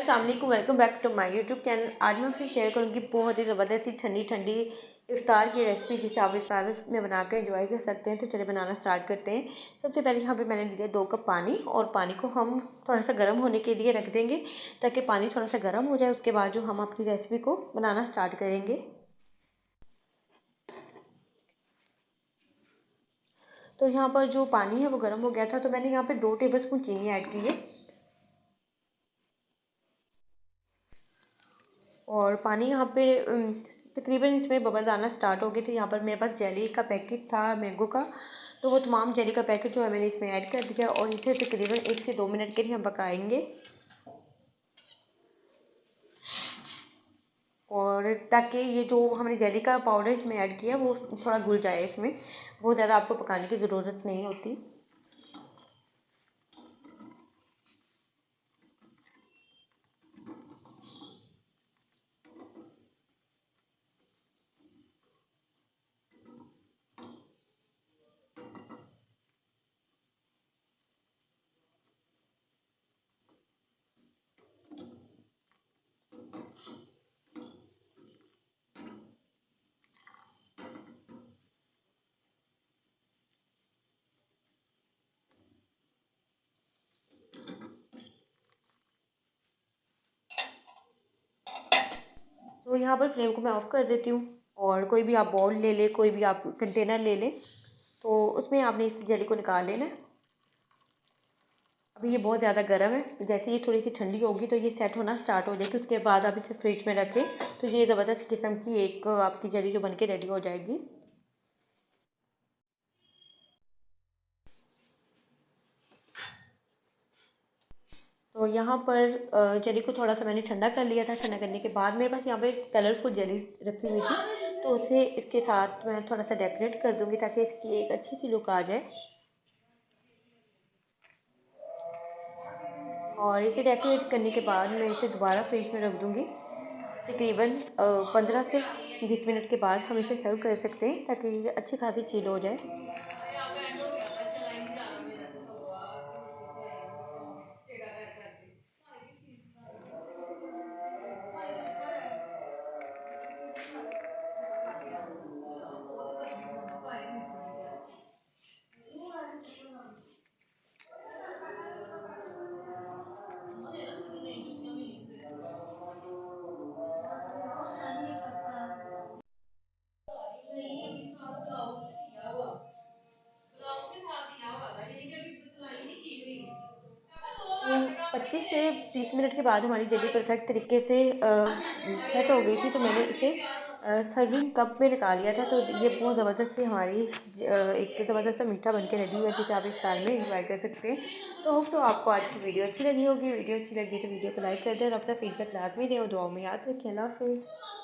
अस्सलाम वालेकुम, welcome back to my YouTube channel. आज मैं आपसे शेयर करूँगी बहुत ही ज़बरदस्त सी ठंडी ठंडी इफ्तार की रेसिपी, जिसे आप इफ्तार में बनाकर एंजॉय कर सकते हैं। तो चलिए बनाना स्टार्ट करते हैं। सबसे पहले यहाँ पे मैंने लिया 2 कप पानी, और पानी को हम थोड़ा सा गर्म होने के लिए रख देंगे ताकि पानी थोड़ा सा गर्म हो जाए। उसके बाद जो हम अपनी रेसिपी को बनाना स्टार्ट करेंगे। तो यहाँ पर जो पानी है वो गर्म हो गया था, तो मैंने यहाँ पे 2 टेबल स्पून चीनी ऐड की है। और पानी यहाँ पे तकरीबन इसमें बबल्स आना स्टार्ट हो गए थे। यहाँ पर मेरे पास जेली का पैकेट था मैंगो का, तो वो तमाम जेली का पैकेट जो है मैंने इसमें ऐड कर दिया, और इसे तकरीबन 1 से 2 मिनट के लिए हम पकाएंगे। और ताकि ये जो हमने जेली का पाउडर इसमें ऐड किया वो थोड़ा घुल जाए इसमें, बहुत ज़्यादा आपको पकाने की ज़रूरत नहीं होती। तो यहाँ पर फ्लेम को मैं ऑफ़ कर देती हूँ, और कोई भी आप बाउल ले लें, कोई भी आप कंटेनर ले लें, तो उसमें आपने इस जेली को निकाल लेना है। अभी ये बहुत ज़्यादा गर्म है, जैसे ये थोड़ी सी ठंडी होगी तो ये सेट होना स्टार्ट हो जाएगी। उसके बाद आप इसे फ्रिज में रखें तो ये ज़बरदस्त किस्म की एक आपकी जेली जो बन के रेडी हो जाएगी। तो यहाँ पर जेली को थोड़ा सा मैंने ठंडा कर लिया था। ठंडा करने के बाद मेरे पास यहाँ पे कलरफुल जेली रखी हुई थी, तो उसे इसके साथ मैं थोड़ा सा डेकोरेट कर दूँगी ताकि इसकी एक अच्छी सी लुक आ जाए। और इसे डेकोरेट करने के बाद मैं इसे दोबारा फ्रिज में रख दूँगी। तकरीबन 15 से 20 मिनट के बाद हम इसे सर्व कर सकते हैं ताकि ये अच्छी खासी चिल हो जाए। तो 25 से 30 मिनट के बाद हमारी जेली परफेक्ट तरीके से सेट हो गई थी, तो मैंने इसे सर्विंग कप में निकाल लिया था। तो ये बहुत ज़बरदस्त सी हमारी एक ज़बरदस्त सा मीठा बनके रेडी हुआ है, जिसे आप इफ्तार में इंजॉय कर सकते हैं। तो होप तो आपको आज की वीडियो अच्छी लगी होगी। वीडियो अच्छी लगी तो वीडियो को लाइक कर दें, और अपना फीडबैक लाजमी दें, और दुआओं में याद रखें। अल्लाह हाफ़िज़।